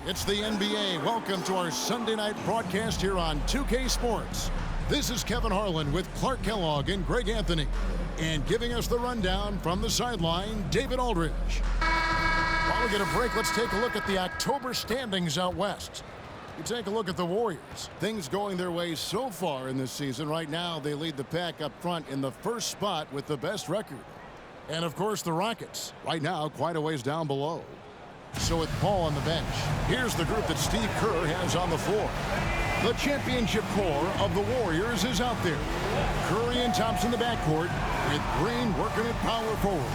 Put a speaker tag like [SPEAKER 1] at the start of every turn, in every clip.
[SPEAKER 1] It's the NBA. Welcome to our Sunday night broadcast here on 2K Sports. This is Kevin Harlan with Clark Kellogg and Greg Anthony. And giving us the rundown from the sideline, David Aldridge. While we get a break, let's take a look at the October standings out west. You take a look at the Warriors. Things going their way so far in this season. Right now, they lead the pack up front in the first spot with the best record. And, of course, the Rockets. Right now, quite a ways down below. So with Paul on the bench, here's the group that Steve Kerr has on the floor. The championship core of the Warriors is out there. Curry and Thompson in the backcourt, with Green working at power forward.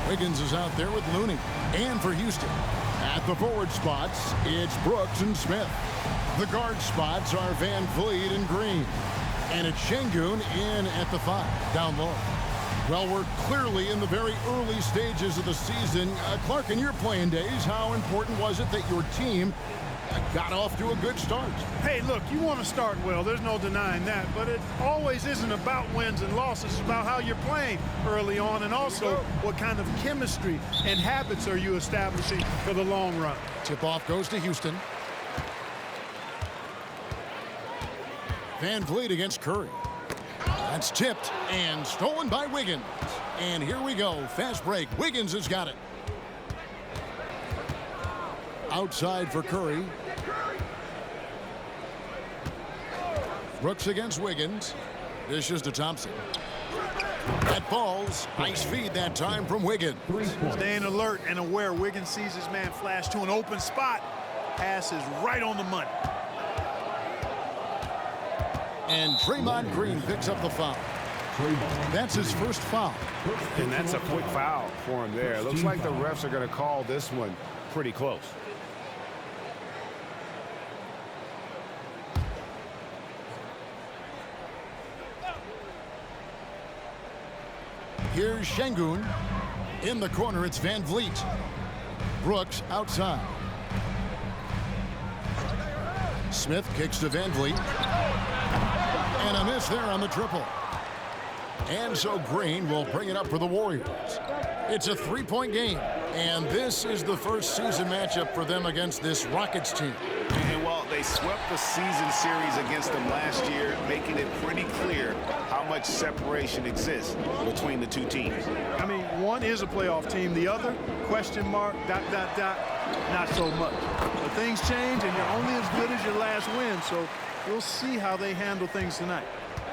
[SPEAKER 1] Wiggins is out there with Looney. And for Houston, at the forward spots, it's Brooks and Smith. The guard spots are Van Vliet and Green. And it's Şengün in at the 5, down low. Well, we're clearly in the very early stages of the season. Clark, in your playing days, how important was it that your team got off to a good start?
[SPEAKER 2] Hey, look, you want to start well. There's no denying that. But it always isn't about wins and losses. It's about how you're playing early on and also what kind of chemistry and habits are you establishing for the long run.
[SPEAKER 1] Tip-off goes to Houston. Van Vliet against Curry. That's tipped and stolen by Wiggins. And here we go. Fast break. Wiggins has got it. Outside for Curry. Brooks against Wiggins. Dishes to Thompson. That falls. Nice feed that time from Wiggins.
[SPEAKER 2] Staying alert and aware. Wiggins sees his man flash to an open spot. Pass is right on the money.
[SPEAKER 1] And Draymond Green picks up the foul. That's his first foul.
[SPEAKER 3] And that's a quick foul for him there. Looks like the refs are going to call this one pretty close.
[SPEAKER 1] Here's Şengün. In the corner, it's Van Vliet. Brooks outside. Smith kicks to Van Vliet. And a miss there on the triple. And so Green will bring it up for the Warriors. It's a three-point game. And this is the first season matchup for them against this Rockets team.
[SPEAKER 4] And while they swept the season series against them last year, making it pretty clear how much separation exists between the two teams.
[SPEAKER 2] I mean, one is a playoff team. The other, question mark, ... not so much. But things change, and you're only as good as your last win. So we'll see how they handle things tonight.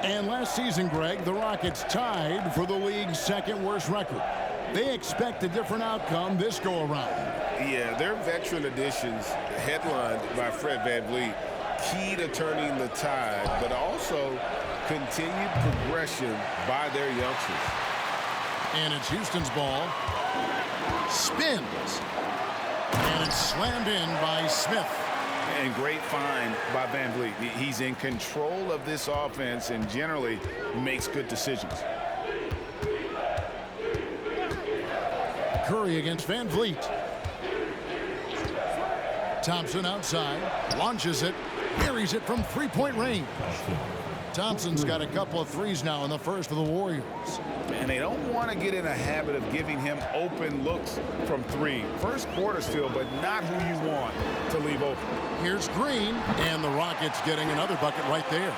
[SPEAKER 1] And last season, Greg, the Rockets tied for the league's second worst record. They expect a different outcome this go-around.
[SPEAKER 4] Yeah, their veteran additions, headlined by Fred VanVleet, key to turning the tide, but also continued progression by their youngsters.
[SPEAKER 1] And it's Houston's ball. Spins. And it's slammed in by Smith.
[SPEAKER 4] And great find by VanVleet. He's in control of this offense and generally makes good decisions.
[SPEAKER 1] Curry against Van Vliet. Thompson outside. Launches it. Buries it from three-point range. Thompson's got a couple of threes now in the first for the Warriors.
[SPEAKER 4] And they don't want to get in a habit of giving him open looks from three. First quarter still, but not who you want to leave open.
[SPEAKER 1] Here's Green, and the Rockets getting another bucket right there.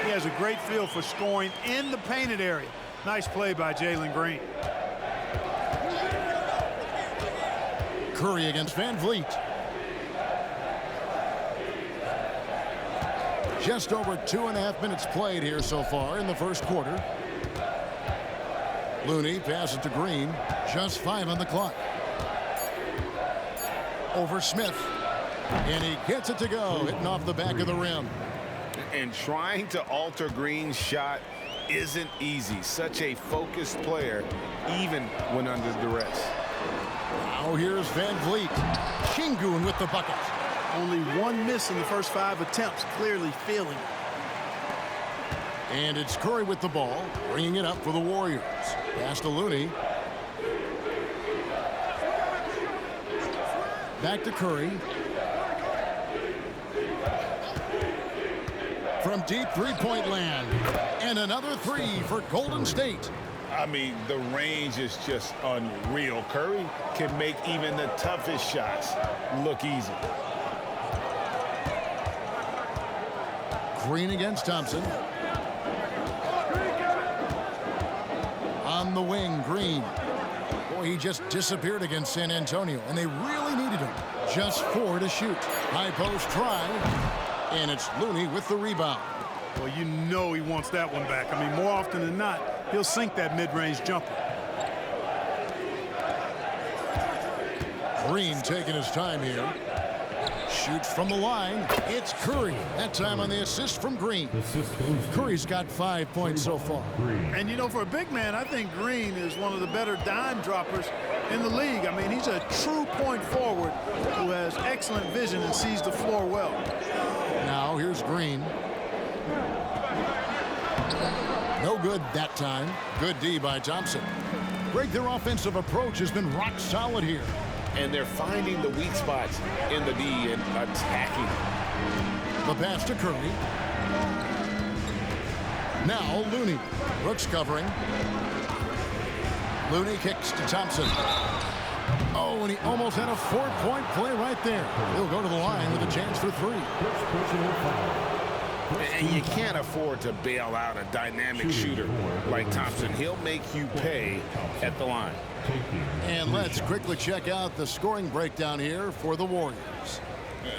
[SPEAKER 2] He has a great feel for scoring in the painted area. Nice play by Jalen Green.
[SPEAKER 1] Curry against Van Vliet. Just over 2.5 minutes played here so far in the first quarter. Looney passes to Green. Just 5 on the clock. Over Smith. And he gets it to go, hitting off the back of the rim.
[SPEAKER 4] And trying to alter Green's shot isn't easy. Such a focused player, even when under duress.
[SPEAKER 1] Now here's Van Vliet. Şengün with the bucket.
[SPEAKER 2] Only one miss in the first 5 attempts, clearly failing it.
[SPEAKER 1] And it's Curry with the ball, bringing it up for the Warriors. Pass to Looney. Back to Curry. From deep three-point land. And another three for Golden State.
[SPEAKER 4] I mean, the range is just unreal. Curry can make even the toughest shots look easy.
[SPEAKER 1] Green against Thompson. On the wing, Green. Boy, he just disappeared against San Antonio, and they really needed him. Just 4 to shoot. High post try, and it's Looney with the rebound.
[SPEAKER 2] Well, you know he wants that one back. I mean, more often than not, he'll sink that mid-range jumper.
[SPEAKER 1] Green taking his time here. Shoots from the line. It's Curry. That time on the assist from Green. Curry's got 5 points so far.
[SPEAKER 2] And, you know, for a big man, I think Green is one of the better dime droppers in the league. I mean, he's a true point forward who has excellent vision and sees the floor well.
[SPEAKER 1] Now here's Green. No good that time. Good D by Thompson. Greg, their offensive approach has been rock solid here.
[SPEAKER 4] And they're finding the weak spots in the D and attacking.
[SPEAKER 1] The pass to Curry. Now Looney. Brooks covering. Looney kicks to Thompson. Oh, and he almost had a 4-point play right there. He'll go to the line with a chance for 3.
[SPEAKER 4] And you can't afford to bail out a dynamic shooter like Thompson. He'll make you pay at the line.
[SPEAKER 1] And let's quickly check out the scoring breakdown here for the Warriors.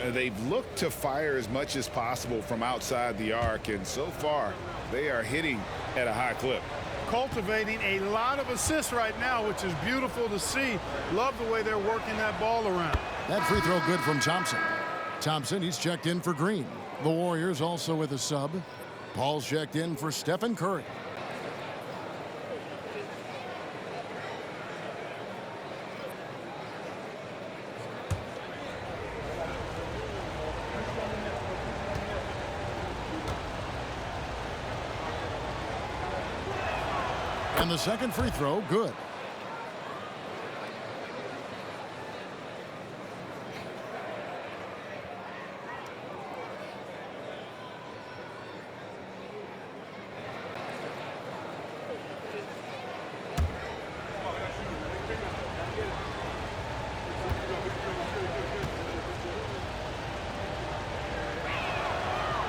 [SPEAKER 5] They've looked to fire as much as possible from outside the arc, and so far they are hitting at a high clip.
[SPEAKER 2] Cultivating a lot of assists right now, which is beautiful to see. Love the way they're working that ball around.
[SPEAKER 1] That free throw good from Thompson. Thompson, he's checked in for Green. The Warriors also with a sub. Paul's checked in for Stephen Curry. And the second free throw, good.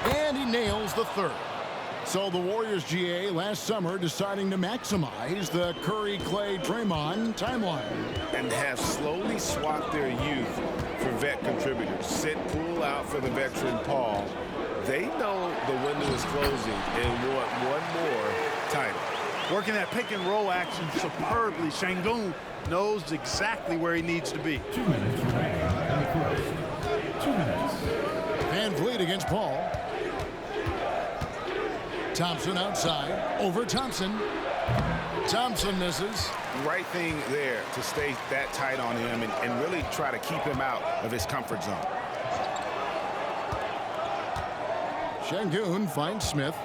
[SPEAKER 1] And he nails the third. So the Warriors GA last summer deciding to maximize the Curry, Clay, Draymond timeline.
[SPEAKER 5] And have slowly swapped their youth for vet contributors. Sit Poole out for the veteran Paul. They know the window is closing and want one more title.
[SPEAKER 2] Working that pick and roll action superbly. Şengün knows exactly where he needs to be.
[SPEAKER 6] 2 minutes remaining in the first. 2 minutes.
[SPEAKER 1] Van Vliet against Paul. Thompson outside, over Thompson. Thompson misses.
[SPEAKER 5] Right thing there to stay that tight on him and really try to keep him out of his comfort zone.
[SPEAKER 1] Şengün finds Smith.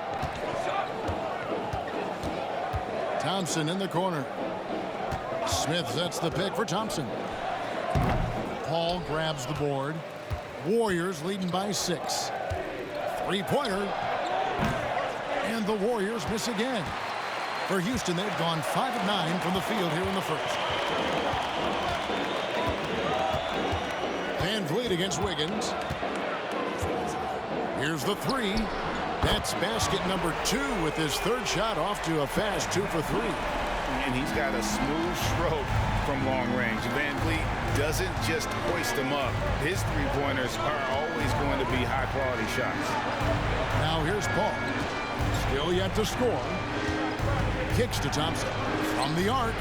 [SPEAKER 1] Thompson in the corner. Smith sets the pick for Thompson. Paul grabs the board. Warriors leading by 6. Three-pointer. And the Warriors miss again. For Houston, they've gone 5 of 9 from the field here in the first. Van Vliet against Wiggins. Here's the 3. That's basket number 2 with his third shot off to a fast 2 for 3.
[SPEAKER 5] And he's got a smooth stroke from long range. Van Vliet doesn't just hoist them up. His three-pointers are always going to be high-quality shots.
[SPEAKER 1] Now here's Paul. Still yet to score. Kicks to Thompson. From the arc.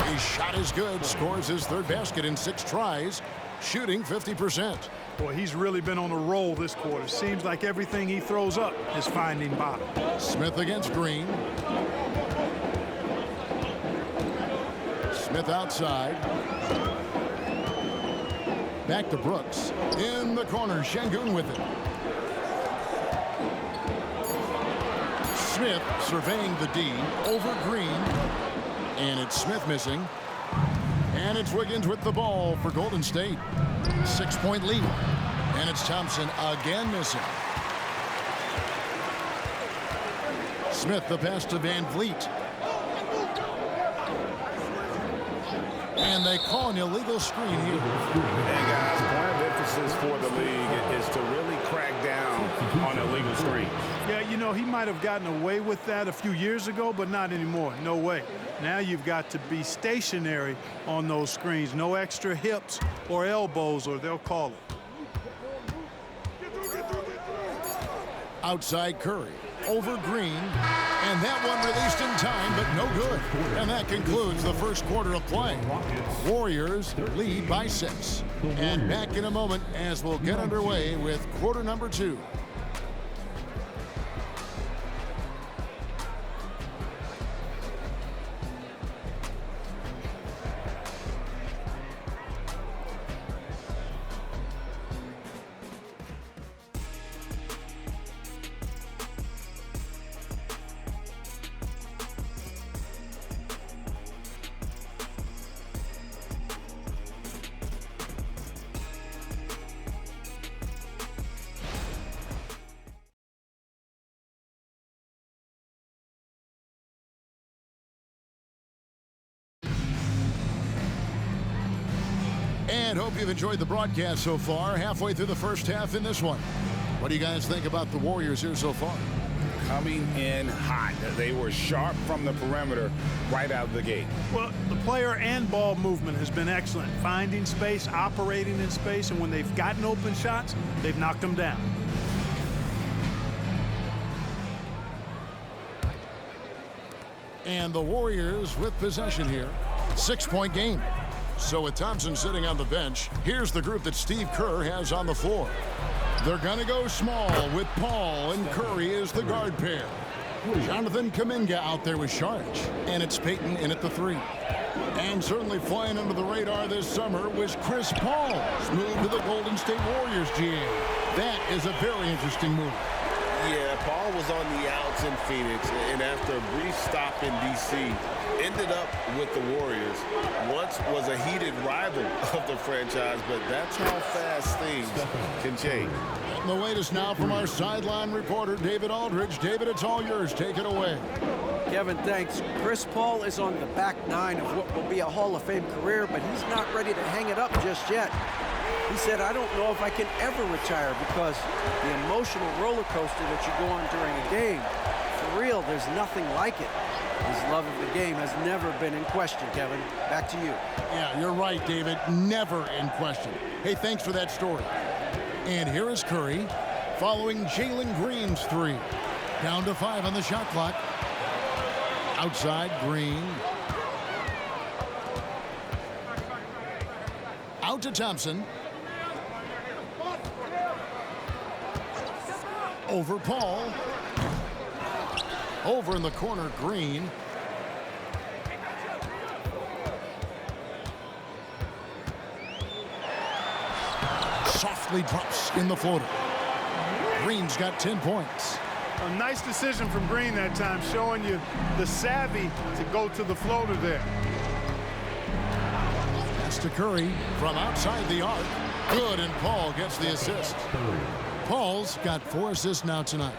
[SPEAKER 1] His shot is good. Scores his third basket in 6 tries. Shooting 50%.
[SPEAKER 2] Boy, he's really been on a roll this quarter. Seems like everything he throws up is finding bottom.
[SPEAKER 1] Smith against Green. Smith outside. Back to Brooks. In the corner, Şengün with it. Smith surveying the D over Green. And it's Smith missing. And it's Wiggins with the ball for Golden State. 6-point lead. And it's Thompson again missing. Smith the pass to Van Vliet. And they call an illegal screen here.
[SPEAKER 5] And guys, point of emphasis for the league is to really crack down on illegal screens.
[SPEAKER 2] he might have gotten away with that a few years ago, but not anymore. No way. Now you've got to be stationary on those screens. No extra hips or elbows, or they'll call it.
[SPEAKER 1] Outside Curry, over Green, and that one released in time, but no good. And that concludes the first quarter of play. Warriors lead by 6. And back in a moment as we'll get underway with quarter number 2. And hope you've enjoyed the broadcast so far. Halfway through the first half in this one. What do you guys think about the Warriors here so far?
[SPEAKER 3] Coming in hot. They were sharp from the perimeter right out of the gate.
[SPEAKER 2] Well, the player and ball movement has been excellent. Finding space, operating in space, and when they've gotten open shots, they've knocked them down.
[SPEAKER 1] And the Warriors with possession here. 6-point game. So with Thompson sitting on the bench, here's the group that Steve Kerr has on the floor. They're going to go small with Paul and Curry as the guard pair. Jonathan Kuminga out there with Saric. And it's Payton in at the 3. And certainly flying under the radar this summer was Chris Paul. Move to the Golden State Warriors, GA. That is a very interesting move.
[SPEAKER 4] Yeah, Paul was on the outs in Phoenix, and after a brief stop in D.C., ended up with the Warriors. Once was a heated rival of the franchise, but that's how fast things can change.
[SPEAKER 1] And the latest now from our sideline reporter, David Aldridge. David, it's all yours. Take it away.
[SPEAKER 7] Kevin, thanks. Chris Paul is on the back 9 of what will be a Hall of Fame career, but he's not ready to hang it up just yet. He said, I don't know if I can ever retire because the emotional roller coaster that you go on during a game, for real, there's nothing like it. His love of the game has never been in question, Kevin. Back to you.
[SPEAKER 1] Yeah, you're right, David. Never in question. Hey, thanks for that story. And here is Curry following Jalen Green's 3. Down to 5 on the shot clock. Outside, Green. Out to Thompson. Over Paul. Over in the corner, Green. Softly drops in the floater. Green's got 10 points.
[SPEAKER 2] A nice decision from Green that time, showing you the savvy to go to the floater there.
[SPEAKER 1] Pass to Curry from outside the arc. Good, and Paul gets the assist. Paul's got 4 assists now tonight.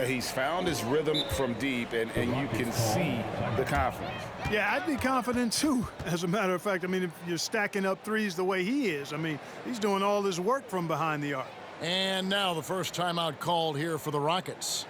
[SPEAKER 3] He's found his rhythm from deep, and you can see the confidence.
[SPEAKER 2] Yeah, I'd be confident too. As a matter of fact, I mean, if you're stacking up threes the way he is, I mean, he's doing all this work from behind the arc.
[SPEAKER 1] And now the first timeout called here for the Rockets.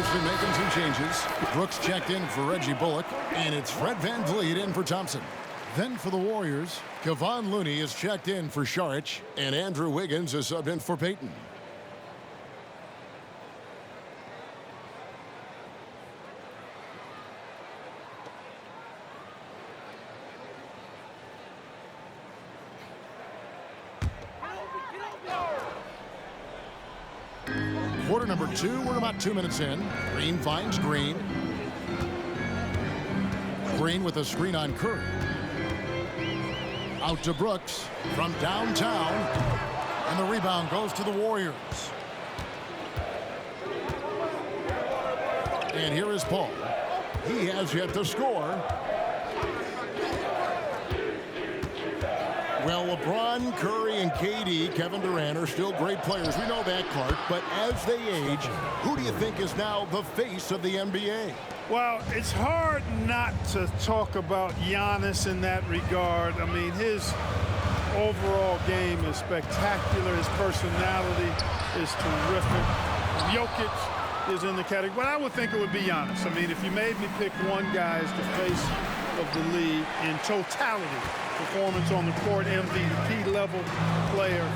[SPEAKER 1] Houston making some changes. Brooks checked in for Reggie Bullock, and it's Fred VanVleet in for Thompson. Then for the Warriors, Kevon Looney is checked in for Saric, and Andrew Wiggins is subbed in for Payton. Quarter number 2, we're about 2 minutes in. Green finds Green. Green with a screen on Curry. Out to Brooks from downtown. And the rebound goes to the Warriors. And here is Paul. He has yet to score. Well, LeBron, Curry, and KD, Kevin Durant, are still great players. We know that, Clark. But as they age, who do you think is now the face of the NBA?
[SPEAKER 2] Well, it's hard not to talk about Giannis in that regard. I mean, his overall game is spectacular. His personality is terrific. Jokic is in the category. But I would think it would be Giannis. I mean, if you made me pick one guy as the face of the league in totality, performance on the court, MVP level player,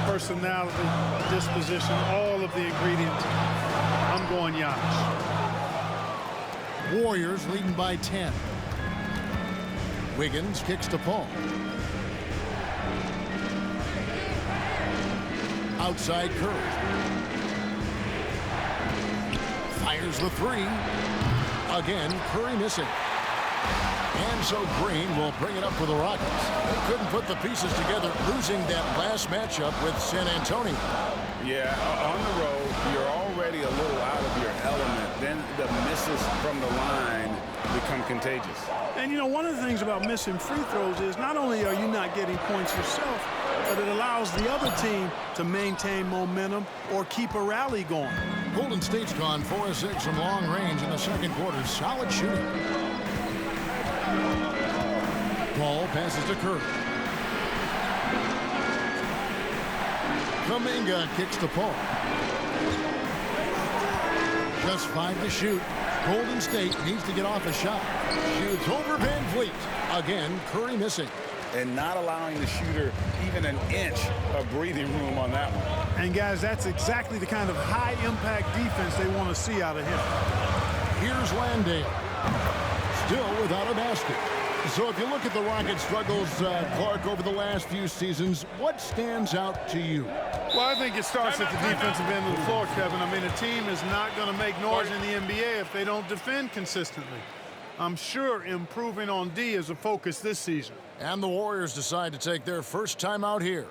[SPEAKER 2] personality, disposition, all of the ingredients, I'm going Giannis.
[SPEAKER 1] Warriors leading by 10. Wiggins kicks to Paul. Outside Curry. Fires the 3. Again, Curry missing. And so Green will bring it up for the Rockets. They couldn't put the pieces together, losing that last matchup with San Antonio.
[SPEAKER 3] Yeah, on the road, you're already a little out of your element. Then the misses from the line become contagious.
[SPEAKER 2] And, you know, one of the things about missing free throws is not only are you not getting points yourself, but it allows the other team to maintain momentum or keep a rally going.
[SPEAKER 1] Golden State's gone 4 of 6 from long range in the second quarter. Solid shooting. Paul passes to Curry. Kuminga kicks to Paul. Just 5 to shoot. Golden State needs to get off a shot. Shoots over VanVleet. Again, Curry missing.
[SPEAKER 3] And not allowing the shooter even an inch of breathing room on that one.
[SPEAKER 2] And, guys, that's exactly the kind of high-impact defense they want to see out of him.
[SPEAKER 1] Here's Landale. Still without a basket. So if you look at the Rockets' struggles, Clark, over the last few seasons, what stands out to you?
[SPEAKER 2] Well, I think it starts at the defensive end of the floor, Kevin. I mean, a team is not going to make noise in the NBA if they don't defend consistently. I'm sure improving on D is a focus this season.
[SPEAKER 1] And the Warriors decide to take their first time out here.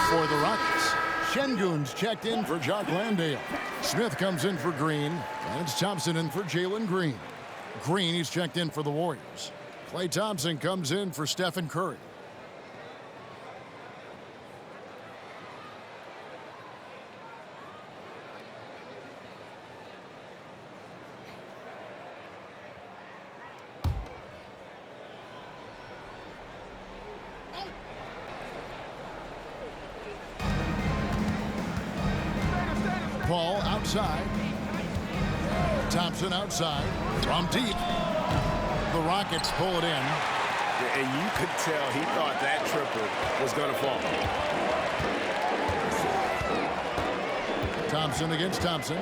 [SPEAKER 1] For the Rockets, Şengün's checked in for Jock Landale. Smith comes in for Green, and it's Thompson in for Jalen Green. Green, he's checked in for the Warriors. Klay Thompson comes in for Stephen Curry. Paul out outside. Thompson outside from deep. The Rockets pull it in.
[SPEAKER 3] And you could tell he thought that triple was going to fall.
[SPEAKER 1] Thompson against Thompson.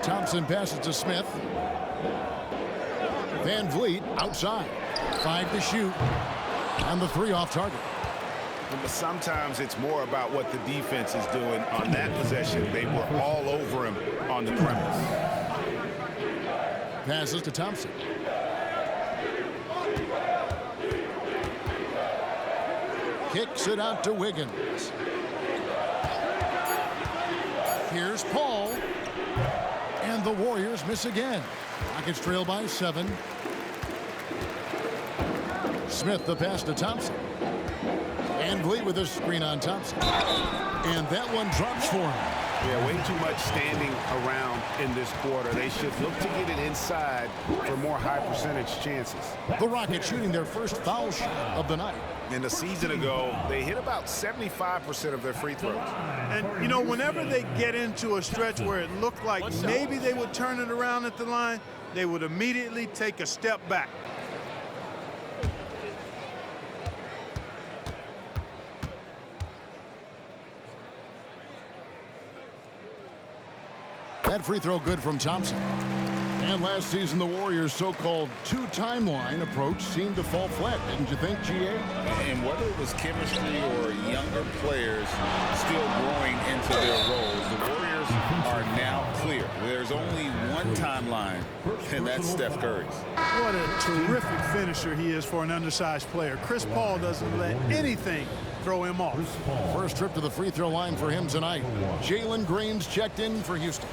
[SPEAKER 1] Thompson passes to Smith. Van Vliet outside. 5 to shoot. And the 3 off target.
[SPEAKER 3] But sometimes it's more about what the defense is doing on that possession. They were all over him on the perimeter.
[SPEAKER 1] Passes to Thompson. Kicks it out to Wiggins. Here's Paul. And the Warriors miss again. Rockets trail by 7. Smith the pass to Thompson. And Vliet with a screen on Thompson. And that one drops for him.
[SPEAKER 3] Yeah, way too much standing around in this quarter. They should look to get it inside for more high percentage chances.
[SPEAKER 1] The Rockets shooting their first foul shot of the night.
[SPEAKER 3] And a season ago, they hit about 75% of their free throws.
[SPEAKER 2] And, you know, whenever they get into a stretch where it looked like maybe they would turn it around at the line, they would immediately take a step back.
[SPEAKER 1] That free throw good from Thompson. And last season, the Warriors' so-called two-timeline approach seemed to fall flat, didn't you think, G.A.?
[SPEAKER 5] And whether it was chemistry or younger players still growing into their roles, the Warriors are now clear. There's only one timeline, and that's Steph Curry's.
[SPEAKER 2] What a terrific finisher he is for an undersized player. Chris Paul doesn't let anything throw him off.
[SPEAKER 1] First trip to the free throw line for him tonight. Jalen Green's checked in for Houston.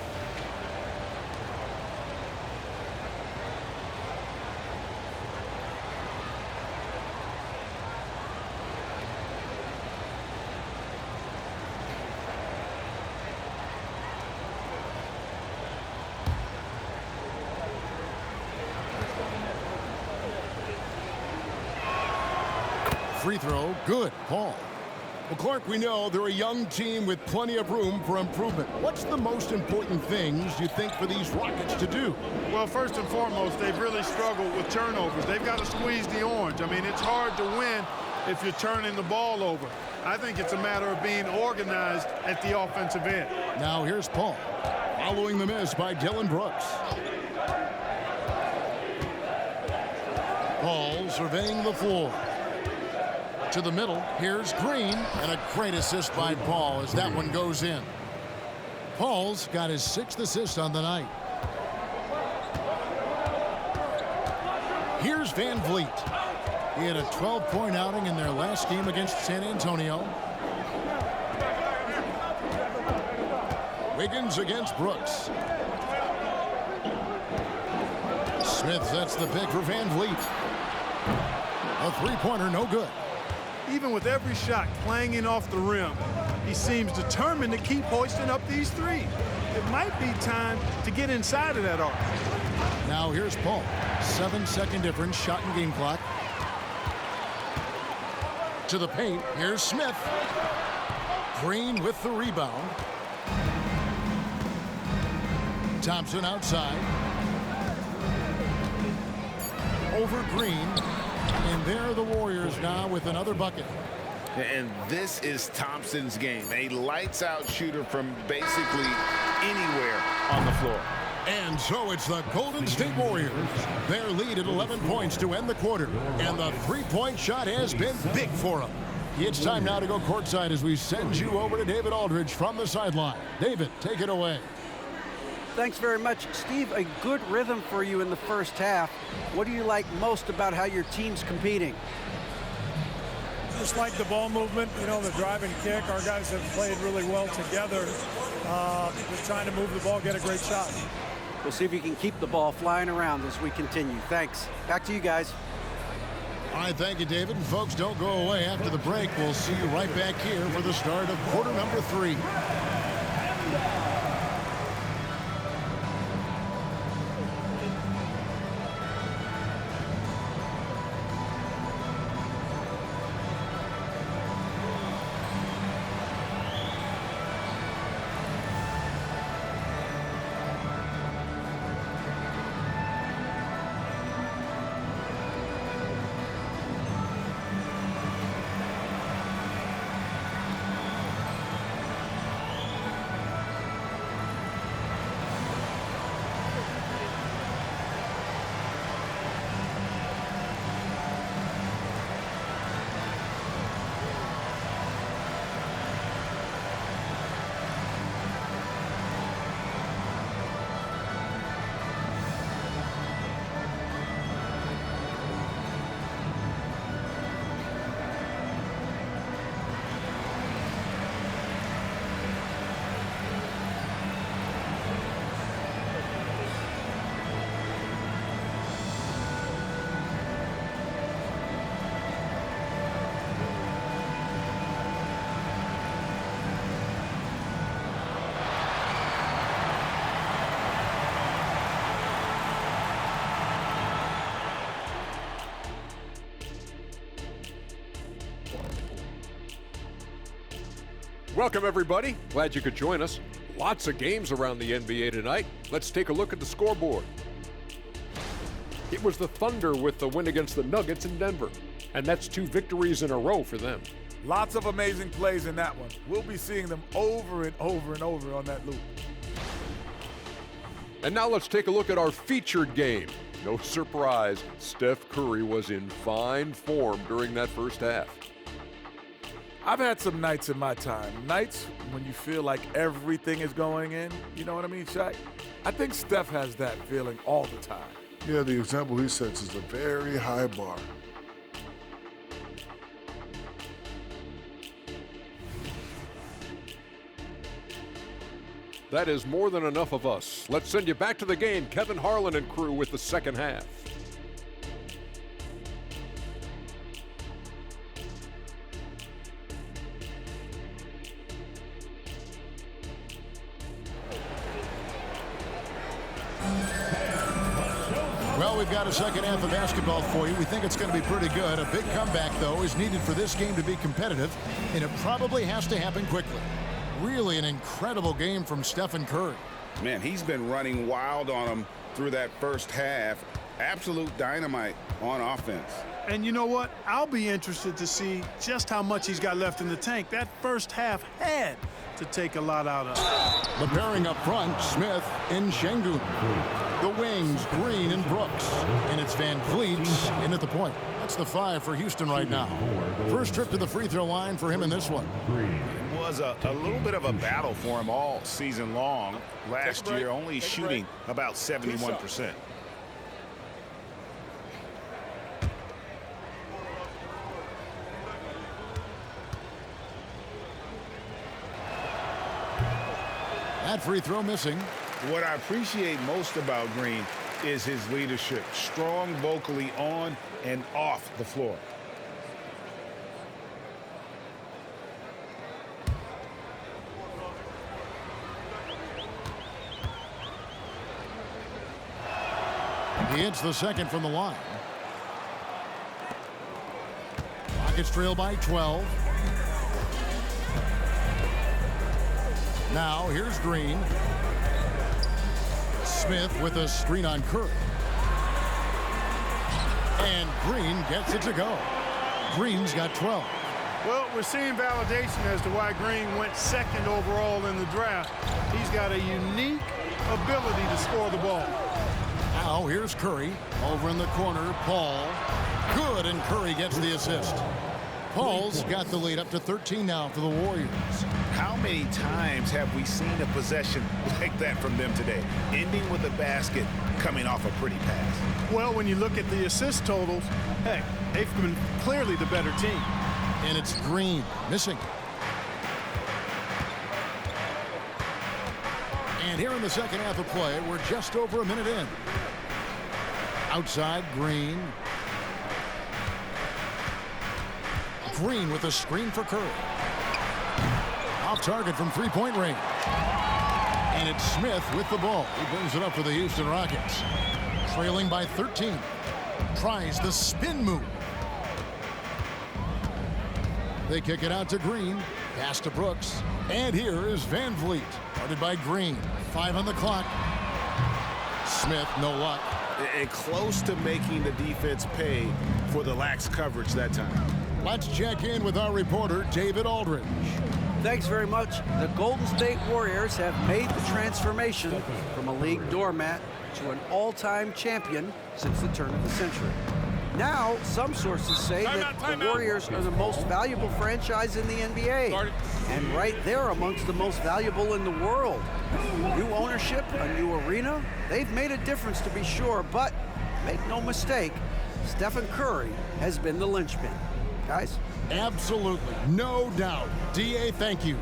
[SPEAKER 1] Free throw, good, Paul. Well, Clark, we know they're a young team with plenty of room for improvement. What's the most important things you think for these Rockets to do?
[SPEAKER 2] Well, first and foremost, they've really struggled with turnovers. They've got to squeeze the orange. I mean, it's hard to win if you're turning the ball over. I think it's a matter of being organized at the offensive end.
[SPEAKER 1] Now here's Paul, following the miss by Dillon Brooks. Paul surveying the floor. To the middle, here's Green, and a great assist by Paul as that one goes in. Paul's got his 6th assist on the night. Here's Van Vliet. He had a 12-point outing in their last game against San Antonio. Wiggins against Brooks. Smith sets the pick for Van Vliet. A three-pointer, no good.
[SPEAKER 2] Even with every shot clanging off the rim, he seems determined to keep hoisting up these threes. It might be time to get inside of that arc.
[SPEAKER 1] Now here's Paul. 7-second difference, shot and game clock. To the paint, here's Smith. Green with the rebound. Thompson outside. Over Green. And there are the Warriors now with another bucket.
[SPEAKER 3] And this is Thompson's game. A lights-out shooter from basically anywhere on the floor.
[SPEAKER 1] And so it's the Golden State Warriors. Their lead at 11 points to end the quarter. And the three-point shot has been big for them. It's time now to go courtside as we send you over to David Aldridge from the sideline. David, take it away.
[SPEAKER 7] Thanks very much, Steve. A good rhythm for you in the first half. What do you like most about how your team's competing?
[SPEAKER 8] Just like the ball movement, you know, the drive and kick. Our guys have played really well together. Just trying to move the ball, get a great shot.
[SPEAKER 7] We'll see if you can keep the ball flying around as we continue. Thanks. Back to you guys.
[SPEAKER 1] All right, thank you, David. And folks, don't go away. After the break, we'll see you right back here for the start of quarter number 3.
[SPEAKER 9] Welcome, everybody. Glad you could join us. Lots of games around the NBA tonight. Let's take a look at the scoreboard. It was the Thunder with the win against the Nuggets in Denver, and that's 2 victories in a row for them.
[SPEAKER 10] Lots of amazing plays in that one. We'll be seeing them over and over and over on that loop.
[SPEAKER 9] And now let's take a look at our featured game. No surprise, Steph Curry was in fine form during that first half.
[SPEAKER 10] I've had some nights in my time, nights when you feel like everything is going in. You know what I mean, Shaq? I think Steph has that feeling all the time.
[SPEAKER 11] Yeah, the example he sets is a very high bar.
[SPEAKER 9] That is more than enough of us. Let's send you back to the game. Kevin Harlan and crew with the second half.
[SPEAKER 1] Well, we've got a second half of basketball for you. We think it's going to be pretty good. A big comeback, though, is needed for this game to be competitive, and it probably has to happen quickly. Really an incredible game from Stephen Curry.
[SPEAKER 3] Man, he's been running wild on him through that first half. Absolute dynamite on offense.
[SPEAKER 2] And you know what? I'll be interested to see just how much he's got left in the tank. That first half had to take a lot out of him.
[SPEAKER 1] The pairing up front, Smith and Şengün. The wings, Green and Brooks. And it's Van Vliet in at the point. That's the 5 for Houston right now. First trip to the free throw line for him in this one.
[SPEAKER 5] It was a little bit of a battle for him all season long. Last year, only shooting about 71%.
[SPEAKER 1] That free throw missing.
[SPEAKER 3] What I appreciate most about Green is his leadership. Strong vocally on and off the floor.
[SPEAKER 1] He hits the second from the line. Rockets trail by 12. Now here's Green. Smith with a screen on Curry. And Green gets it to go. Green's got 12.
[SPEAKER 2] Well, we're seeing validation as to why Green went second overall in the draft. He's got a unique ability to score the ball.
[SPEAKER 1] Now here's Curry. Over in the corner, Paul. Good, and Curry gets the assist. Paul's got the lead up to 13 now for the Warriors.
[SPEAKER 5] How many times have we seen a possession like that from them today, ending with a basket coming off a pretty pass?
[SPEAKER 2] Well, when you look at the assist totals, hey, they've been clearly the better team.
[SPEAKER 1] And it's Green missing. And here in the second half of play, we're just over a minute in. Outside, Green. Green with a screen for Curry. Off target from three-point range. And it's Smith with the ball. He brings it up for the Houston Rockets. Trailing by 13. Tries the spin move. They kick it out to Green. Pass to Brooks. And here is Van Vliet. Guarded by Green. 5 on the clock. Smith, no luck.
[SPEAKER 5] And close to making the defense pay for the lax coverage that time.
[SPEAKER 1] Let's check in with our reporter, David Aldridge.
[SPEAKER 7] Thanks very much. The Golden State Warriors have made the transformation from a league doormat to an all-time champion since the turn of the century. Now, some sources say that the Warriors are the most valuable franchise in the NBA. And right there amongst the most valuable in the world. New ownership, a new arena, they've made a difference to be sure, but make no mistake, Stephen Curry has been the linchpin. Guys?
[SPEAKER 1] Absolutely, no doubt. DA, thank you.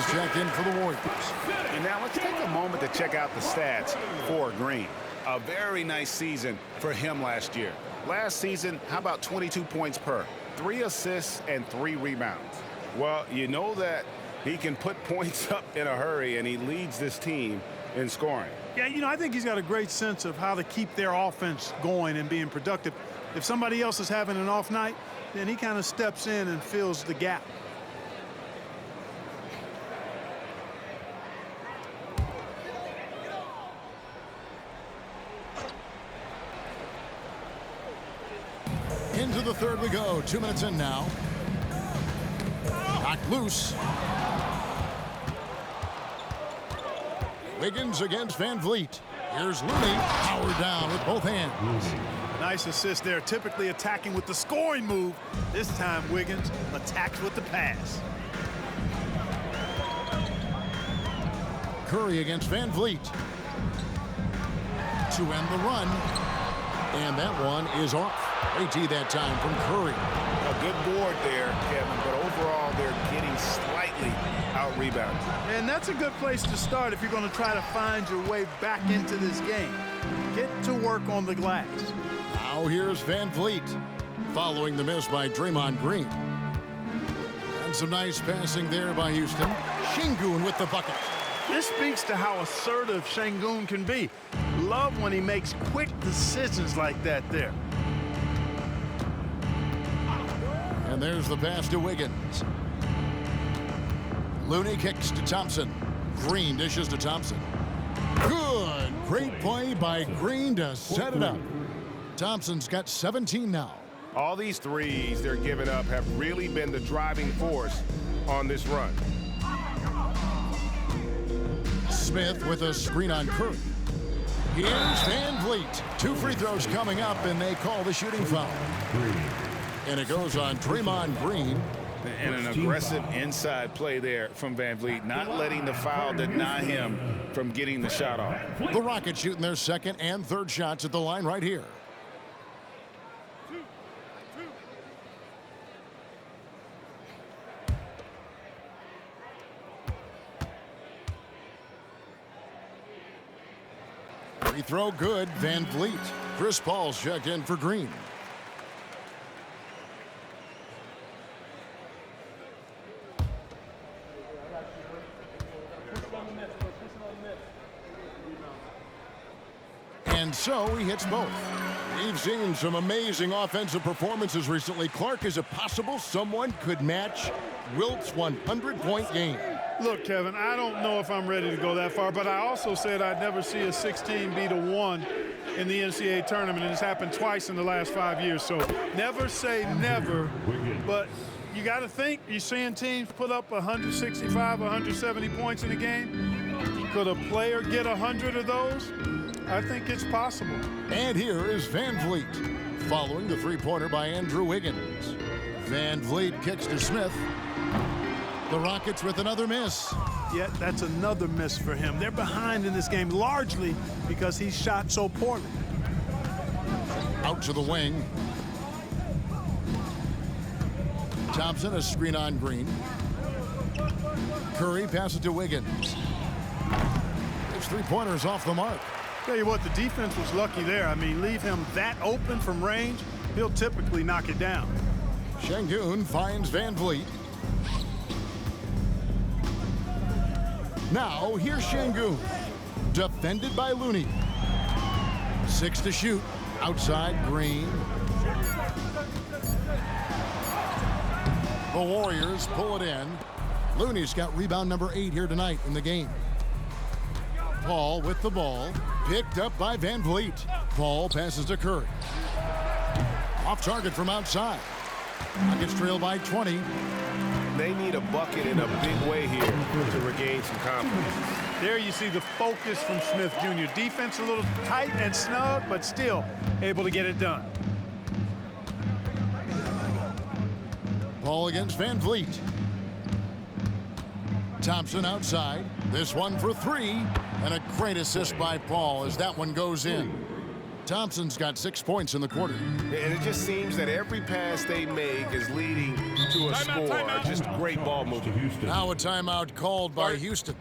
[SPEAKER 1] has checked in for the Warriors.
[SPEAKER 3] And now let's take a moment to check out the stats for Green. A very nice season for him last year. Last season, how about 22 points per, 3 assists and 3 rebounds? Well, you know that he can put points up in a hurry, and he leads this team in scoring.
[SPEAKER 2] Yeah, you know, I think he's got a great sense of how to keep their offense going and being productive. If somebody else is having an off night, then he kind of steps in and fills the gap.
[SPEAKER 1] Into the third we go. 2 minutes in now. Knocked loose. Wiggins against Van Vliet. Here's Looney, powered down with both hands.
[SPEAKER 2] Nice assist there. Typically attacking with the scoring move. This time Wiggins attacks with the pass.
[SPEAKER 1] Curry against Van Vliet. To end the run. And that one is off. AT that time from Curry.
[SPEAKER 3] A good board there, Kevin, but overall they're getting slightly out-rebounded.
[SPEAKER 2] And that's a good place to start if you're going to try to find your way back into this game. Get to work on the glass.
[SPEAKER 1] Now here's Van Vliet, following the miss by Draymond Green. And some nice passing there by Houston. Sengun with the bucket.
[SPEAKER 2] This speaks to how assertive Sengun can be. Love when he makes quick decisions like that there.
[SPEAKER 1] And there's the pass to Wiggins. Looney kicks to Thompson. Green dishes to Thompson. Good. Great play by Green to set it up. Thompson's got 17 now.
[SPEAKER 3] All these threes they're giving up have really been the driving force on this run.
[SPEAKER 1] Smith with a screen on Curry. Here's Van Vliet. 2 free throws coming up, and they call the shooting foul. And it goes on Draymond Green.
[SPEAKER 3] And an aggressive inside play there from Van Vliet, not letting the foul deny him from getting the shot off.
[SPEAKER 1] The Rockets shooting their second and third shots at the line right here. Free throw good, Van Vliet. Chris Paul's checked in for Green. And so he hits both. We've seen some amazing offensive performances recently. Clark, is it possible someone could match Wilt's 100-point game?
[SPEAKER 2] Look, Kevin, I don't know if I'm ready to go that far, but I also said I'd never see a 16 beat a 1 in the NCAA tournament, and it's happened twice in the last 5 years. So never say never, but you got to think, you're seeing teams put up 165, 170 points in a game. Could a player get 100 of those? I think it's possible.
[SPEAKER 1] And here is Van Vliet, following the three-pointer by Andrew Wiggins. Van Vliet kicks to Smith. The Rockets with another miss.
[SPEAKER 2] Yet that's another miss for him. They're behind in this game largely because he shot so poorly.
[SPEAKER 1] Out to the wing. Thompson, a screen on Green. Curry passes to Wiggins. His three-pointer's off the mark.
[SPEAKER 2] Tell you what, the defense was lucky there. I mean, leave him that open from range, he'll typically knock it down.
[SPEAKER 1] Sengun finds Van Vliet. Now, here's Sengun. Defended by Looney. 6 to shoot. Outside, Green. The Warriors pull it in. Looney's got rebound number 8 here tonight in the game. Paul with the ball. Picked up by Van Vliet. Paul passes to Curry. Off target from outside. Rockets trail by 20.
[SPEAKER 3] They need a bucket in a big way here to regain some confidence.
[SPEAKER 2] There you see the focus from Smith Jr. Defense a little tight and snug, but still able to get it done.
[SPEAKER 1] Paul against Van Vliet. Thompson outside. This one for 3. And a great assist by Paul as that one goes in. Thompson's got 6 points in the quarter.
[SPEAKER 3] And it just seems that every pass they make is leading to a score. Just great ball movement.
[SPEAKER 1] Now a timeout called by Houston.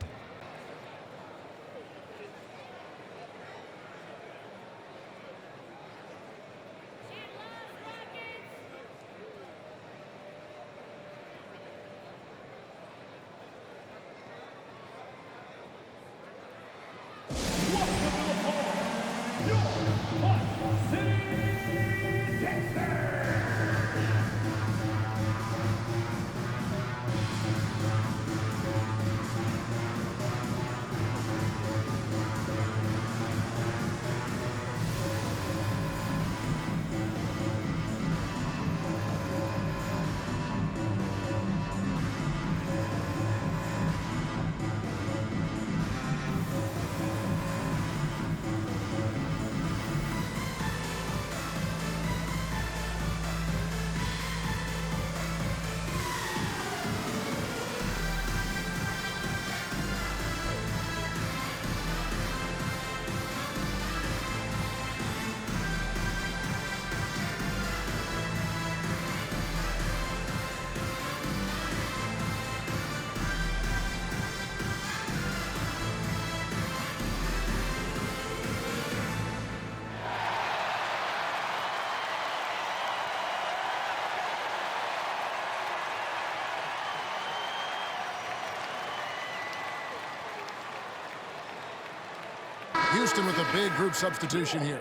[SPEAKER 1] Houston with a big group substitution here.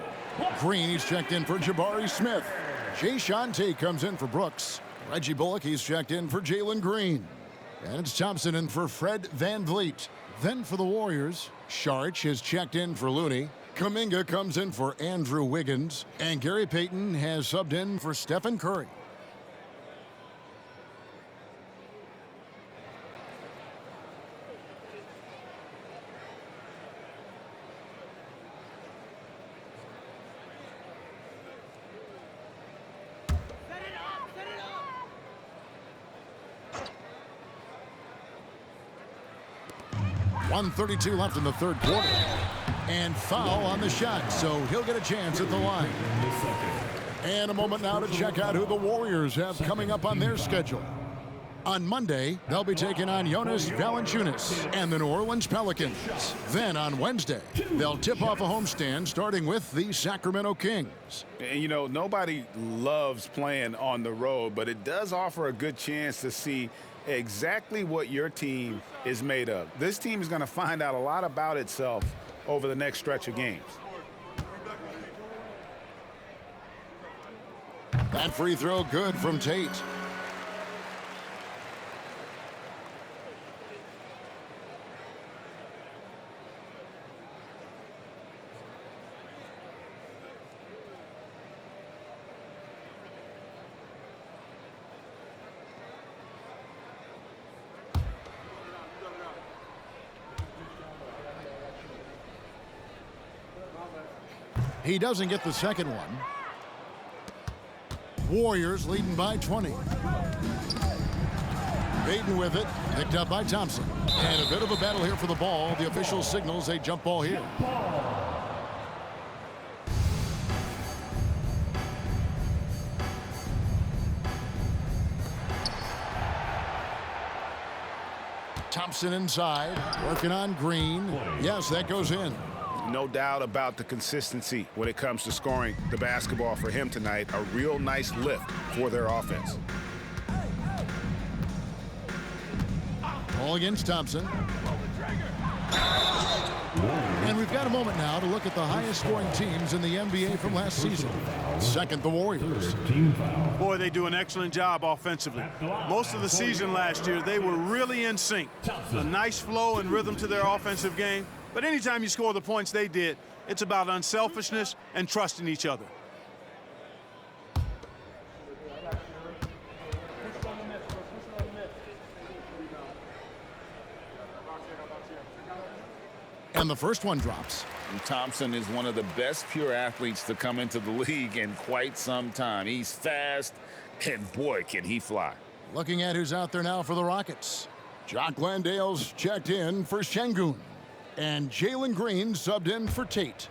[SPEAKER 1] Green, he's checked in for Jabari Smith. Jayshawn Tate comes in for Brooks. Reggie Bullock, he's checked in for Jalen Green. And it's Thompson in for Fred VanVleet. Then for the Warriors, Saric has checked in for Looney. Kuminga comes in for Andrew Wiggins. And Gary Payton has subbed in for Stephen Curry. .132 left in the third quarter. And foul on the shot, so he'll get a chance at the line. And a moment now to check out who the Warriors have coming up on their schedule. On Monday, they'll be taking on Jonas Valanciunas and the New Orleans Pelicans. Then on Wednesday, they'll tip off a homestand starting with the Sacramento Kings.
[SPEAKER 3] And, you know, nobody loves playing on the road, but it does offer a good chance to see exactly what your team is made of. This team is going to find out a lot about itself over the next stretch of games.
[SPEAKER 1] That free throw good from Tate. He doesn't get the second one. Warriors leading by 20. Payton with it, picked up by Thompson. And a bit of a battle here for the ball. The official signals a jump ball here. Thompson inside, working on Green. Yes, that goes in.
[SPEAKER 3] No doubt about the consistency when it comes to scoring the basketball for him tonight. A real nice lift for their offense.
[SPEAKER 1] Ball against Thompson. And we've got a moment now to look at the highest scoring teams in the NBA from last season. Second, the Warriors.
[SPEAKER 2] Boy, they do an excellent job offensively. Most of the season last year, they were really in sync. A nice flow and rhythm to their offensive game. But anytime you score the points they did, it's about unselfishness and trusting each other.
[SPEAKER 1] And the first one drops.
[SPEAKER 5] And Thompson is one of the best pure athletes to come into the league in quite some time. He's fast, and boy, can he fly.
[SPEAKER 1] Looking at who's out there now for the Rockets. Jock Landale's checked in for Şengün. And Jalen Green subbed in for Tate.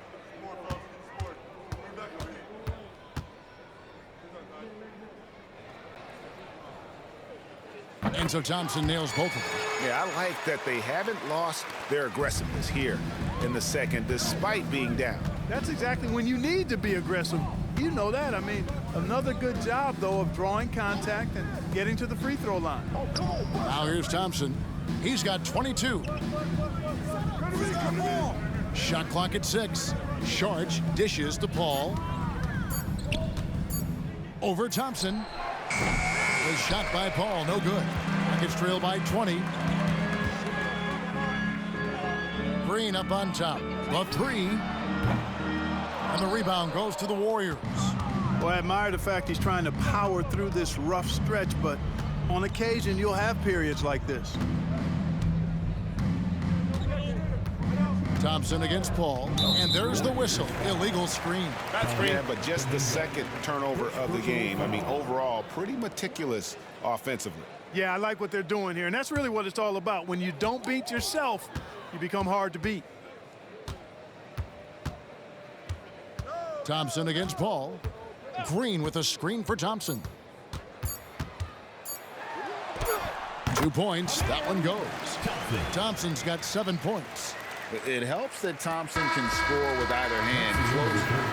[SPEAKER 1] And so Thompson nails both of them.
[SPEAKER 3] Yeah, I like that they haven't lost their aggressiveness here in the second, despite being down.
[SPEAKER 2] That's exactly when you need to be aggressive. You know that. I mean, another good job, though, of drawing contact and getting to the free throw line.
[SPEAKER 1] Now here's Thompson. He's got 22. Shot clock at 6. Sharge dishes to Paul. Over Thompson. The shot by Paul, no good. Rockets trail by 20. Green up on top. The 3. And the rebound goes to the Warriors.
[SPEAKER 2] Well, I admire the fact he's trying to power through this rough stretch, but on occasion you'll have periods like this.
[SPEAKER 1] Thompson against Paul, and there's the whistle. Illegal screen.
[SPEAKER 3] That's free. Yeah, but just the second turnover of the game. I mean, overall, pretty meticulous offensively.
[SPEAKER 2] Yeah, I like what they're doing here, and that's really what it's all about. When you don't beat yourself, you become hard to beat.
[SPEAKER 1] Thompson against Paul. Green with a screen for Thompson. 2 points. That one goes. Thompson's got 7 points.
[SPEAKER 3] It helps that Thompson can score with either hand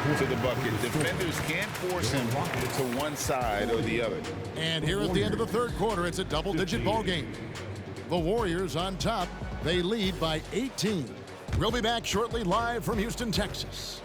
[SPEAKER 3] close to the bucket. Defenders can't force him to one side or the other.
[SPEAKER 1] And here at the end of the third quarter, it's a double-digit ball game. The Warriors on top. They lead by 18. We'll be back shortly live from Houston, Texas.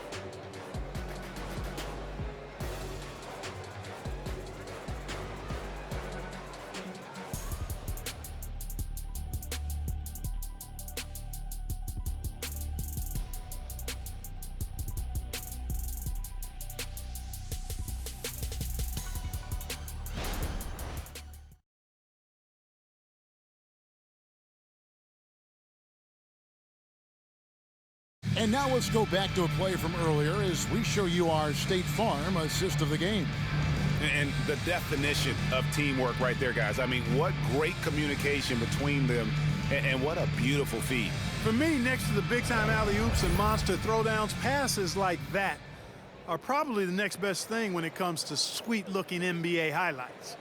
[SPEAKER 1] And now let's go back to a play from earlier as we show you our State Farm assist of the game.
[SPEAKER 3] And the definition of teamwork right there, guys. I mean, what great communication between them, and what a beautiful feed.
[SPEAKER 2] For me, next to the big-time alley-oops and monster throwdowns, passes like that are probably the next best thing when it comes to sweet-looking NBA highlights.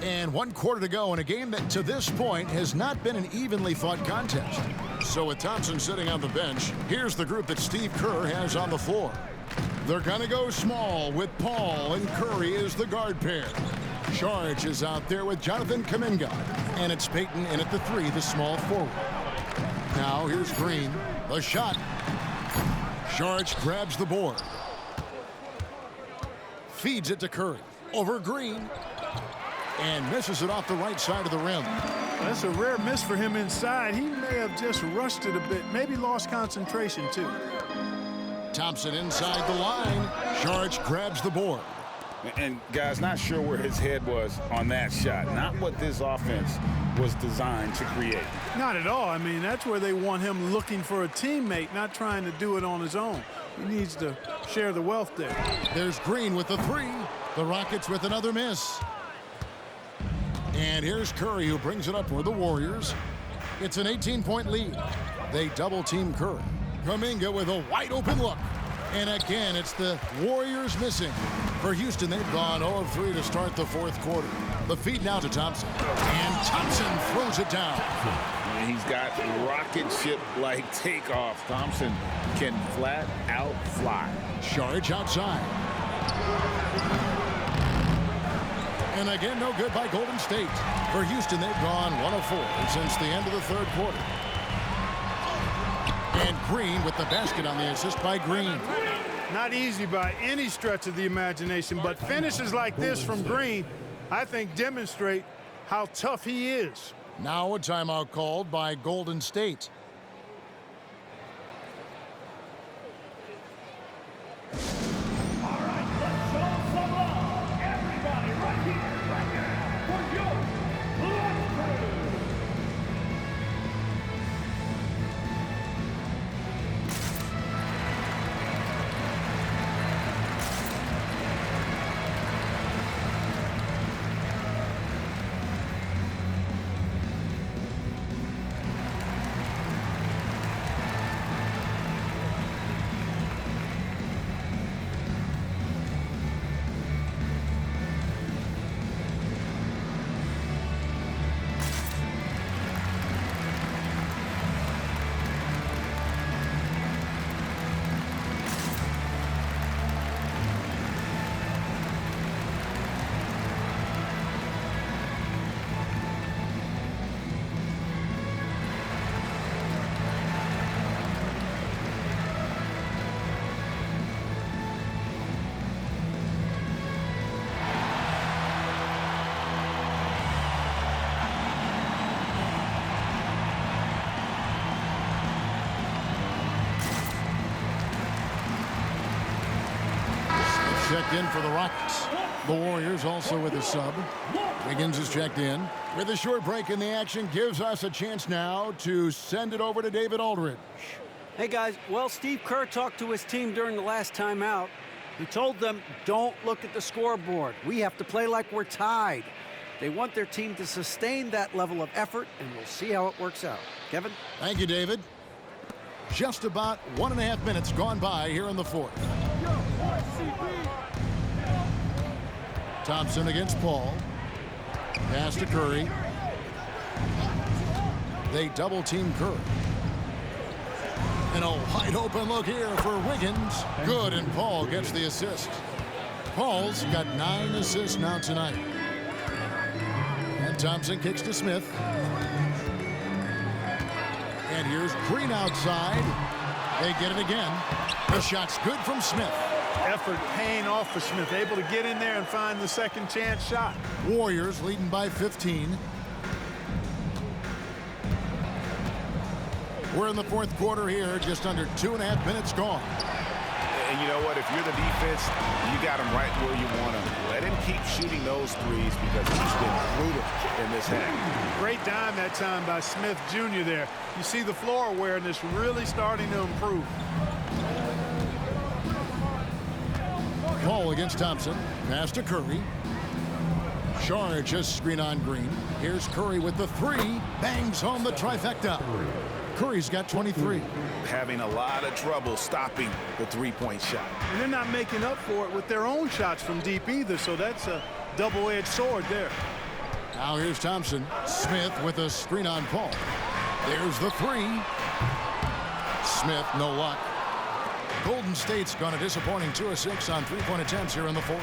[SPEAKER 1] And 1 quarter to go in a game that to this point has not been an evenly fought contest. So with Thompson sitting on the bench, here's the group that Steve Kerr has on the floor. They're going to go small with Paul and Curry as the guard pair. Sharge is out there with Jonathan Kuminga. And it's Payton in at the 3, the small forward. Now here's Green. The shot. Sharge grabs the board. Feeds it to Curry. Over Green. And misses it off the right side of the rim.
[SPEAKER 2] That's a rare miss for him inside. He may have just rushed it a bit, maybe lost concentration too.
[SPEAKER 1] Thompson inside the line. Sharge grabs the board.
[SPEAKER 3] And guys, not sure where his head was on that shot. Not what this offense was designed to create.
[SPEAKER 2] Not at all. I mean, that's where they want him looking for a teammate, not trying to do it on his own. He needs to share the wealth there.
[SPEAKER 1] There's Green with the 3. The Rockets with another miss. And here's Curry, who brings it up for the Warriors. It's an 18-point lead. They double-team Curry. Kuminga with a wide-open look. And again, it's the Warriors missing. For Houston, they've gone 0 of 3 to start the fourth quarter. The feed now to Thompson. And Thompson throws it down.
[SPEAKER 3] And he's got rocket ship-like takeoff. Thompson can flat out fly.
[SPEAKER 1] Sharge outside. And again, no good by Golden State. For Houston, they've gone 1 of 4 since the end of the third quarter. And Green with the basket on the assist by Green.
[SPEAKER 2] Not easy by any stretch of the imagination, but finishes like this from Green, I think, demonstrate how tough he is.
[SPEAKER 1] Now a timeout called by Golden State. checked in for the Rockets. The Warriors also with a sub. Wiggins is checked in. With a short break in the action, gives us a chance now to send it over to David Aldridge.
[SPEAKER 7] Hey, guys. Well, Steve Kerr talked to his team during the last timeout. He told them, don't look at the scoreboard. We have to play like we're tied. They want their team to sustain that level of effort, and we'll see how it works out. Kevin?
[SPEAKER 1] Thank you, David. Just about 1.5 minutes gone by here in the fourth. Thompson against Paul. Pass to Curry. They double-team Curry. And a wide open look here for Wiggins. Good, and Paul gets the assist. Paul's got 9 assists now tonight. And Thompson kicks to Smith. And here's Green outside. They get it again. The shot's good from Smith.
[SPEAKER 2] Effort paying off for Smith, able to get in there and find the second chance shot.
[SPEAKER 1] Warriors leading by 15. We're in the fourth quarter here, just under 2.5 minutes gone.
[SPEAKER 3] And you know what? If you're the defense, you got him right where you want him. Let him keep shooting those threes because he's been brutal in this half.
[SPEAKER 2] Great dime that time by Smith Jr. there. You see the floor awareness really starting to improve.
[SPEAKER 1] Paul against Thompson. Pass to Curry. Saric just screen on Green. Here's Curry with the three. Bangs home the trifecta. Curry's got 23.
[SPEAKER 3] Having a lot of trouble stopping the three-point shot.
[SPEAKER 2] And they're not making up for it with their own shots from deep either, so that's a double-edged sword there.
[SPEAKER 1] Now here's Thompson. Smith with a screen on Paul. There's the three. Smith, no luck. Golden State's gone a disappointing 2 of 6 on three-point attempts here in the fourth.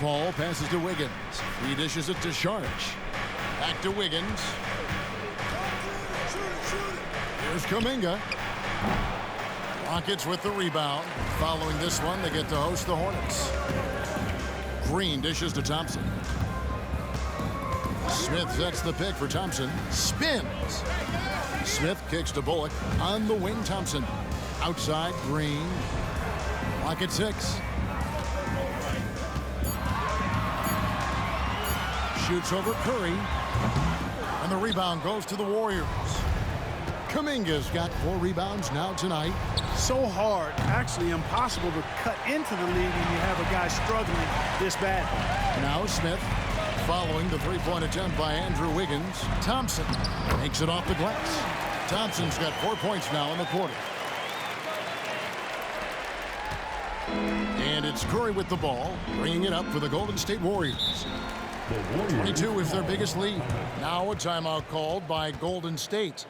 [SPEAKER 1] Paul passes to Wiggins. He dishes it to Saric. Back to Wiggins. Here's Kuminga. Rockets with the rebound. Following this one, they get to host the Hornets. Green dishes to Thompson. Smith sets the pick for Thompson. Spins. Smith kicks to Bullock. On the wing, Thompson. Outside, Green. Clock at 6. Shoots over Curry. And the rebound goes to the Warriors. Kuminga's got 4 rebounds now tonight.
[SPEAKER 2] So hard, actually impossible to cut into the lead when you have a guy struggling this bad.
[SPEAKER 1] Now Smith, following the three-point attempt by Andrew Wiggins. Thompson makes it off the glass. Thompson's got 4 points now in the quarter. And it's Curry with the ball, bringing it up for the Golden State Warriors. 22 is their biggest lead. Now a timeout called by Golden State.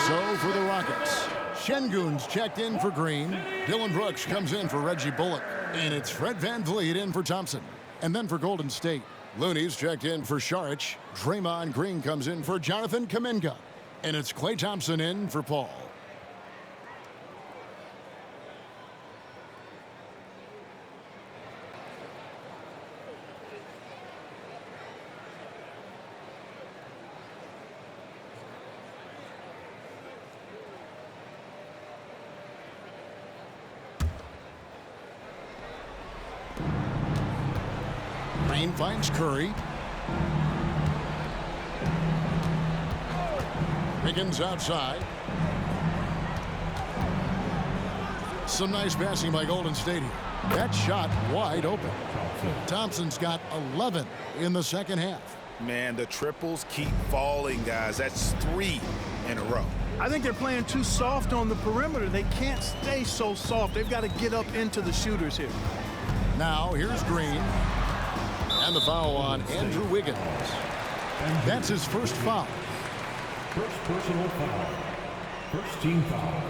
[SPEAKER 1] So for the Rockets, Şengün's checked in for Green. Dillon Brooks comes in for Reggie Bullock. And it's Fred VanVleet in for Thompson. And then for Golden State, Looney's checked in for Saric. Draymond Green comes in for Jonathan Kuminga. And it's Klay Thompson in for Paul. finds Curry. Wiggins outside. Some nice passing by Golden State here. That shot wide open. Thompson's got 11 in the second half.
[SPEAKER 3] Man, the triples keep falling, guys. That's 3 in a row.
[SPEAKER 2] I think they're playing too soft on the perimeter. They can't stay so soft. They've got to get up into the shooters here.
[SPEAKER 1] Now here's Green. And the foul on Andrew Wiggins. That's his first foul.
[SPEAKER 6] First personal foul. First team foul.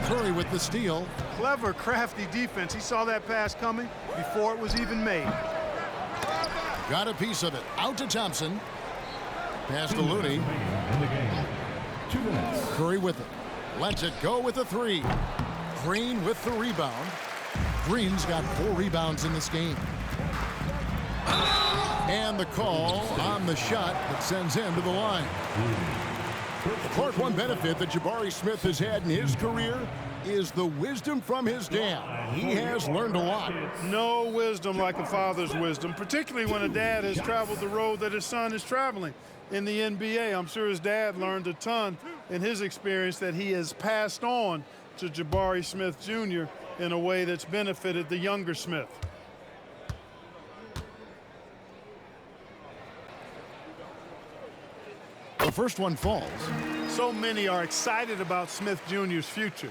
[SPEAKER 1] Curry with the steal.
[SPEAKER 2] Clever, crafty defense. He saw that pass coming before it was even made.
[SPEAKER 1] Got a piece of it. Out to Thompson. Pass to Looney. Curry with it. Lets it go with a 3. Green with the rebound. Green's got 4 rebounds in this game. And the call on the shot that sends him to the line. Clark, one benefit that Jabari Smith has had in his career is the wisdom from his dad. He has learned a lot.
[SPEAKER 2] No wisdom like a father's wisdom, particularly when a dad has traveled the road that his son is traveling in the NBA. I'm sure his dad learned a ton in his experience that he has passed on to Jabari Smith Jr. in a way that's benefited the younger Smith.
[SPEAKER 1] The first one falls.
[SPEAKER 2] So many are excited about Smith Jr.'s future.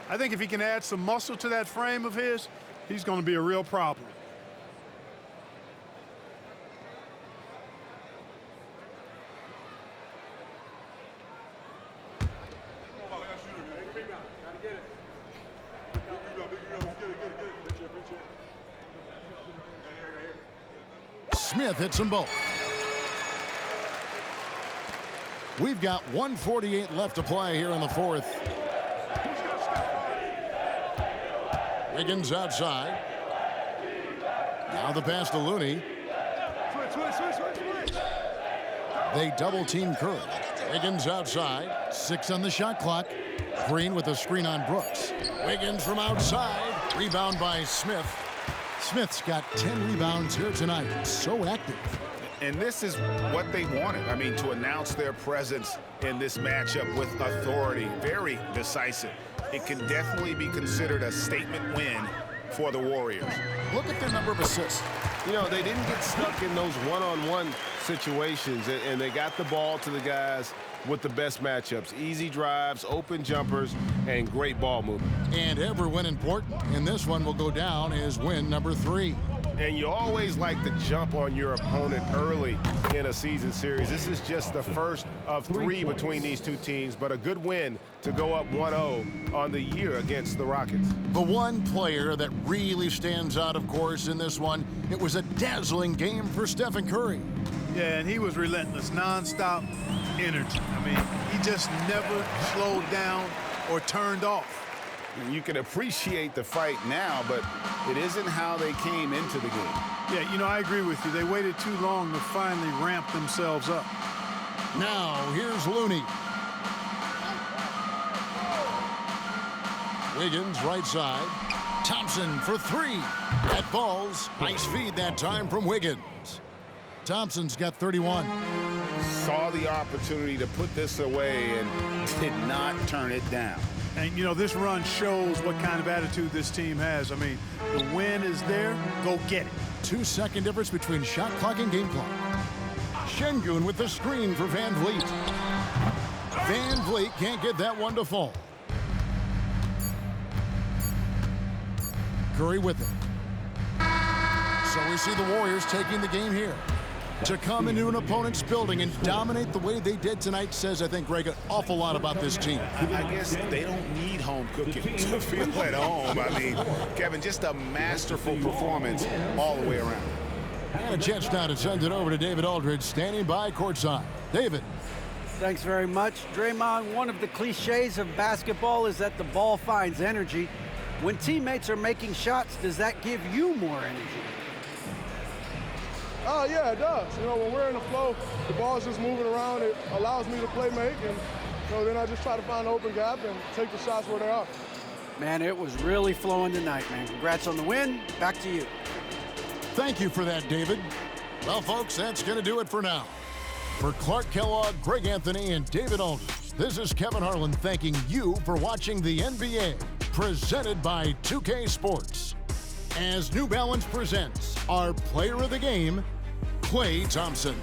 [SPEAKER 2] I think if he can add some muscle to that frame of his, he's going to be a real problem.
[SPEAKER 1] Smith hits them both. We've got 1:48 left to play here in the fourth. Wiggins outside. Now the pass to Looney. They double team Curry. Wiggins outside. 6 on the shot clock. Green with a screen on Brooks. Wiggins from outside. Rebound by Smith. Smith's got 10 rebounds here tonight. So active.
[SPEAKER 3] And this is what they wanted. I mean, to announce their presence in this matchup with authority. Very decisive. It can definitely be considered a statement win for the Warriors.
[SPEAKER 1] Look at their number of assists.
[SPEAKER 4] You know, they didn't get stuck in those one-on-one situations, and they got the ball to the guys with the best matchups. Easy drives, open jumpers, and great ball movement.
[SPEAKER 1] And every win important. And this one will go down as win number 3.
[SPEAKER 3] And you always like to jump on your opponent early in a season series. This is just the first of 3 between these two teams, but a good win to go up 1-0 on the year against the Rockets.
[SPEAKER 1] The one player that really stands out, of course, in this one, it was a dazzling game for Stephen Curry.
[SPEAKER 2] Yeah, and he was relentless, nonstop energy. I mean, he just never slowed down or turned off.
[SPEAKER 3] You can appreciate the fight now, but it isn't how they came into the game.
[SPEAKER 2] Yeah, you know, I agree with you. They waited too long to finally ramp themselves up.
[SPEAKER 1] Now, here's Looney. Wiggins, right side. Thompson for 3. That falls. Nice feed that time from Wiggins. Thompson's got 31.
[SPEAKER 3] Saw the opportunity to put this away and did not turn it down.
[SPEAKER 2] And, you know, this run shows what kind of attitude this team has. I mean, the win is there. Go get it.
[SPEAKER 1] 2-second difference between shot clock and game clock. Şengün with the screen for Van Vliet. Van Vliet can't get that one to fall. Curry with it. So we see the Warriors taking the game here. To come into an opponent's building and dominate the way they did tonight says, I think, Greg, an awful lot about this team.
[SPEAKER 3] I guess they don't need home cooking to feel at home. I mean, Kevin, just a masterful performance all the way around.
[SPEAKER 1] And a chance now to send it over to David Aldridge, standing by courtside. David.
[SPEAKER 7] Thanks very much. Draymond, one of the cliches of basketball is that the ball finds energy. When teammates are making shots, does that give you more energy?
[SPEAKER 12] Oh, yeah, it does. You know, when we're in the flow, the ball's just moving around. It allows me to play make, and So then I just try to find an open gap and take the shots where they are.
[SPEAKER 7] Man, it was really flowing tonight, man. Congrats on the win. Back to you.
[SPEAKER 1] Thank you for that, David. Well, folks, that's going to do it for now. For Clark Kellogg, Greg Anthony, and David Aldridge, this is Kevin Harlan thanking you for watching the NBA, presented by 2K Sports. As New Balance presents our player of the game, Klay Thompson.